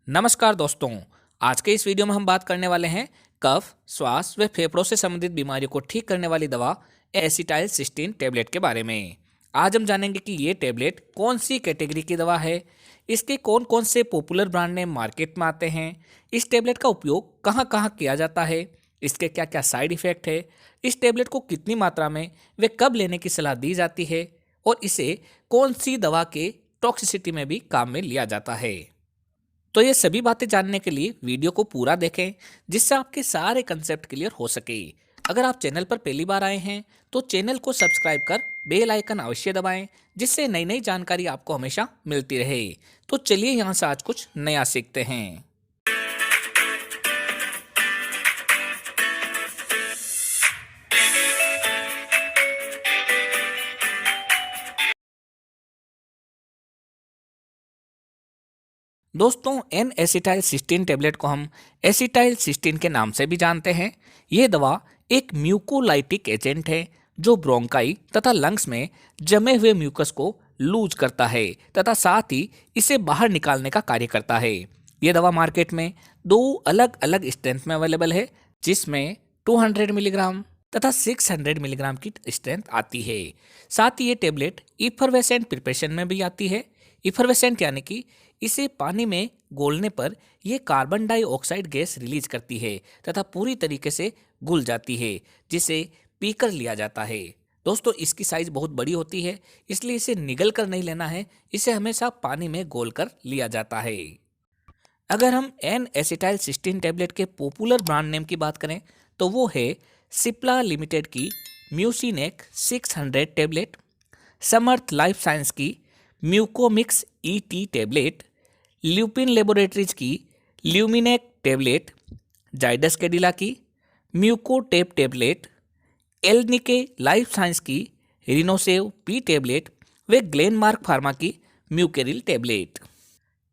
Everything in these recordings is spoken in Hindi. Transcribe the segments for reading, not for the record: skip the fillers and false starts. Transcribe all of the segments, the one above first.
नमस्कार दोस्तों। आज के इस वीडियो में हम बात करने वाले हैं कफ, श्वास व फेफड़ों से संबंधित बीमारियों को ठीक करने वाली दवा एसिटाइलसिस्टीन टैबलेट के बारे में। आज हम जानेंगे कि ये टैबलेट कौन सी कैटेगरी की दवा है, इसके कौन कौन से पॉपुलर ब्रांड नेम मार्केट में आते हैं, इस टैबलेट का उपयोग कहाँ कहाँ किया जाता है, इसके क्या क्या साइड इफ़ेक्ट है, इस टैबलेट को कितनी मात्रा में व कब लेने की सलाह दी जाती है और इसे कौन सी दवा के टॉक्सिसिटी में भी काम में लिया जाता है। तो ये सभी बातें जानने के लिए वीडियो को पूरा देखें, जिससे आपके सारे कंसेप्ट क्लियर हो सके। अगर आप चैनल पर पहली बार आए हैं तो चैनल को सब्सक्राइब कर बेल आइकन अवश्य दबाएं, जिससे नई नई जानकारी आपको हमेशा मिलती रहे। तो चलिए यहाँ से आज कुछ नया सीखते हैं। दोस्तों, एन एसिटाइलसिस्टीन टैबलेट को हम एसिटाइलसिस्टीन के नाम से भी जानते हैं। ये दवा एक म्यूकोलाइटिक एजेंट है जो ब्रोंकाई तथा लंग्स में जमे हुए म्यूकस को लूज करता है तथा साथ ही इसे बाहर निकालने का कार्य करता है। ये दवा मार्केट में दो अलग अलग स्ट्रेंथ में अवेलेबल है, जिसमें 200 मिलीग्राम तथा 600 मिलीग्राम की स्ट्रेंथ आती है। साथ ही ये टैबलेट इफरवेसेंट प्रिपरेशन में भी आती है। इफरवेसेंट यानी कि इसे पानी में घोलने पर यह कार्बन डाइऑक्साइड गैस रिलीज करती है तथा पूरी तरीके से घुल जाती है, जिसे पीकर लिया जाता है। दोस्तों, इसकी साइज बहुत बड़ी होती है, इसलिए इसे निगल कर नहीं लेना है, इसे हमेशा पानी में घोल कर लिया जाता है। अगर हम एन एसिटाइलसिस्टीन टैबलेट के पॉपुलर ब्रांड नेम की बात करें तो वो है सिप्ला लिमिटेड की म्यूसिनेक 600 टैबलेट, समर्थ लाइफ साइंस की म्यूकोमिक्स ईटी टैबलेट, ल्यूपिन लेबोरेटरीज की ल्यूमिनेक टैबलेट, जाइडस कैडिला की म्यूकोटेप टैबलेट, एलनिके लाइफ साइंस की रिनोसेव पी टैबलेट व ग्लेनमार्क फार्मा की म्यूकेरिल टैबलेट।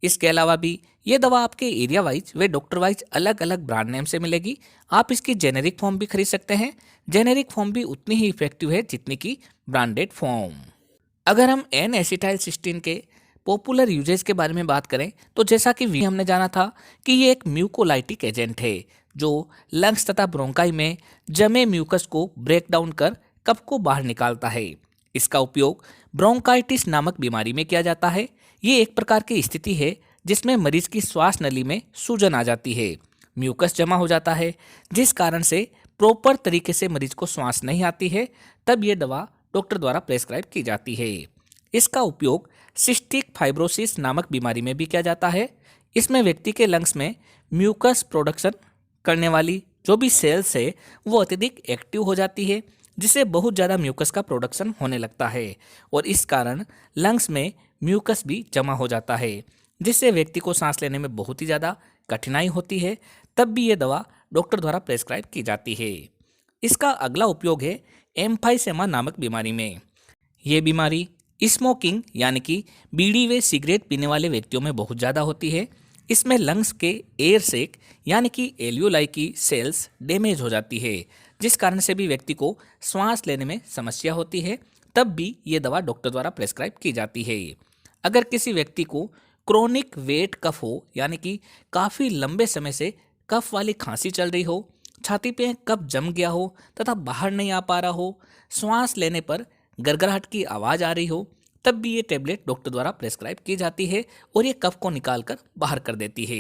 इसके अलावा भी ये दवा आपके एरिया वाइज व डॉक्टर वाइज अलग अलग ब्रांड नेम से मिलेगी। आप इसकी जेनेरिक फॉर्म भी खरीद सकते हैं। जेनेरिक फॉर्म भी उतनी ही इफेक्टिव है जितनी की ब्रांडेड फॉर्म। अगर हम एन एसिटाइलसिस्टीन के पॉपुलर यूजेस के बारे में बात करें तो जैसा कि हमने जाना था कि ये एक म्यूकोलाइटिक एजेंट है जो लंग्स तथा ब्रोंकाई में जमे म्यूकस को ब्रेक डाउन कर कफ को बाहर निकालता है। इसका उपयोग ब्रोंकाइटिस नामक बीमारी में किया जाता है। ये एक प्रकार की स्थिति है जिसमें मरीज की श्वास नली में सूजन आ जाती है, म्यूकस जमा हो जाता है, जिस कारण से प्रॉपर तरीके से मरीज को श्वास नहीं आती है। तब ये दवा डॉक्टर द्वारा प्रेस्क्राइब की जाती है। इसका उपयोग सिस्टिक फाइब्रोसिस नामक बीमारी में भी किया जाता है। इसमें व्यक्ति के लंग्स में म्यूकस प्रोडक्शन करने वाली जो भी सेल्स है वो अत्यधिक एक्टिव हो जाती है, जिससे बहुत ज़्यादा म्यूकस का प्रोडक्शन होने लगता है और इस कारण लंग्स में म्यूकस भी जमा हो जाता है, जिससे व्यक्ति को सांस लेने में बहुत ही ज़्यादा कठिनाई होती है। तब भी ये दवा डॉक्टर द्वारा प्रेस्क्राइब की जाती है। इसका अगला उपयोग है एम्फाइसेमा नामक बीमारी में। ये बीमारी स्मोकिंग यानी कि बीड़ी व सिगरेट पीने वाले व्यक्तियों में बहुत ज़्यादा होती है। इसमें लंग्स के एयर सेक यानी कि एल्यूलाई की सेल्स डैमेज हो जाती है, जिस कारण से भी व्यक्ति को सांस लेने में समस्या होती है। तब भी ये दवा डॉक्टर द्वारा प्रेस्क्राइब की जाती है। अगर किसी व्यक्ति को क्रोनिक वेट कफ हो यानी कि काफ़ी लंबे समय से कफ वाली खांसी चल रही हो, छाती पे कफ जम गया हो तथा बाहर नहीं आ पा रहा हो, श्वास लेने पर गड़गड़ाहट की आवाज़ आ रही हो, तब भी ये टैबलेट डॉक्टर द्वारा प्रेस्क्राइब की जाती है और ये कफ को निकालकर बाहर कर देती है।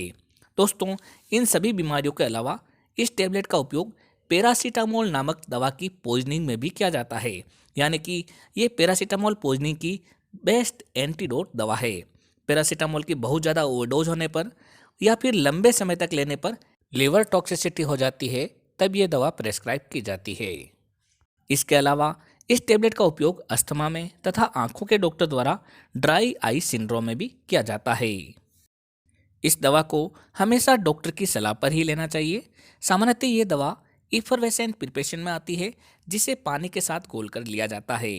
दोस्तों, इन सभी बीमारियों के अलावा इस टैबलेट का उपयोग पैरासीटामोल नामक दवा की पॉइजनिंग में भी किया जाता है, यानी कि ये पैरासीटामोल पॉइजनिंग की बेस्ट एंटीडोट दवा है। पैरासीटामोल की बहुत ज़्यादा ओवरडोज होने पर या फिर लंबे समय तक लेने पर लिवर टॉक्सिसिटी हो जाती है, तब ये दवा प्रेस्क्राइब की जाती है। इसके अलावा इस टैबलेट का उपयोग अस्थमा में तथा आंखों के डॉक्टर द्वारा ड्राई आई सिंड्रोम में भी किया जाता है। इस दवा को हमेशा डॉक्टर की सलाह पर ही लेना चाहिए। सामान्यतः ये दवा इफरवेसेंट प्रिपरेशन में आती है, जिसे पानी के साथ घोलकर लिया जाता है।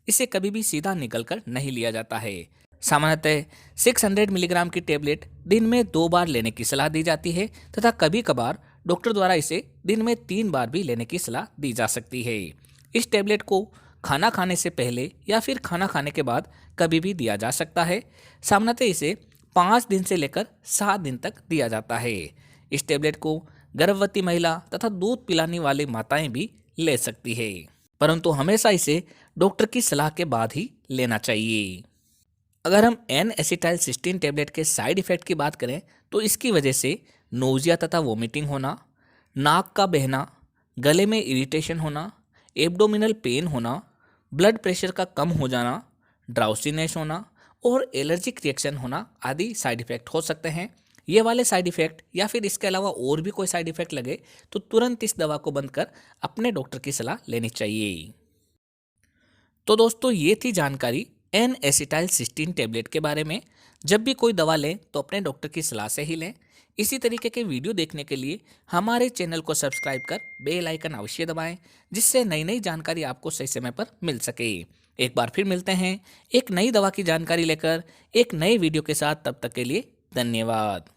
इसे कभी भी सीधा निगलकर नहीं लिया जाता है। सामान्यतः 600 मिलीग्राम की टैबलेट दिन में 2 बार लेने की सलाह दी जाती है तथा कभी कभार डॉक्टर द्वारा इसे दिन में 3 बार भी लेने की सलाह दी जा सकती है। इस टैबलेट को खाना खाने से पहले या फिर खाना खाने के बाद कभी भी दिया जा सकता है। सामान्यतः इसे 5 दिन से लेकर 7 दिन तक दिया जाता है। इस टेबलेट को गर्भवती महिला तथा दूध पिलाने वाली माताएं भी ले सकती है, परंतु हमेशा इसे डॉक्टर की सलाह के बाद ही लेना चाहिए। अगर हम एन एसिटाइलसिस्टीन टेबलेट के साइड इफेक्ट की बात करें तो इसकी वजह से नोजिया तथा वोमिटिंग होना, नाक का बहना, गले में इरिटेशन होना, एब्डोमिनल पेन होना, ब्लड प्रेशर का कम हो जाना, ड्राउसीनेस होना और एलर्जिक रिएक्शन होना आदि साइड इफेक्ट हो सकते हैं। ये वाले साइड इफेक्ट या फिर इसके अलावा और भी कोई साइड इफेक्ट लगे तो तुरंत इस दवा को बंद कर अपने डॉक्टर की सलाह लेनी चाहिए। तो दोस्तों ये थी जानकारी एन एसिटाइलसिस्टीन टेबलेट के बारे में। जब भी कोई दवा लें तो अपने डॉक्टर की सलाह से ही लें। इसी तरीके के वीडियो देखने के लिए हमारे चैनल को सब्सक्राइब कर बेल आइकन अवश्य दबाएं, जिससे नई नई जानकारी आपको सही समय पर मिल सके। एक बार फिर मिलते हैं एक नई दवा की जानकारी लेकर एक नए वीडियो के साथ। तब तक के लिए धन्यवाद।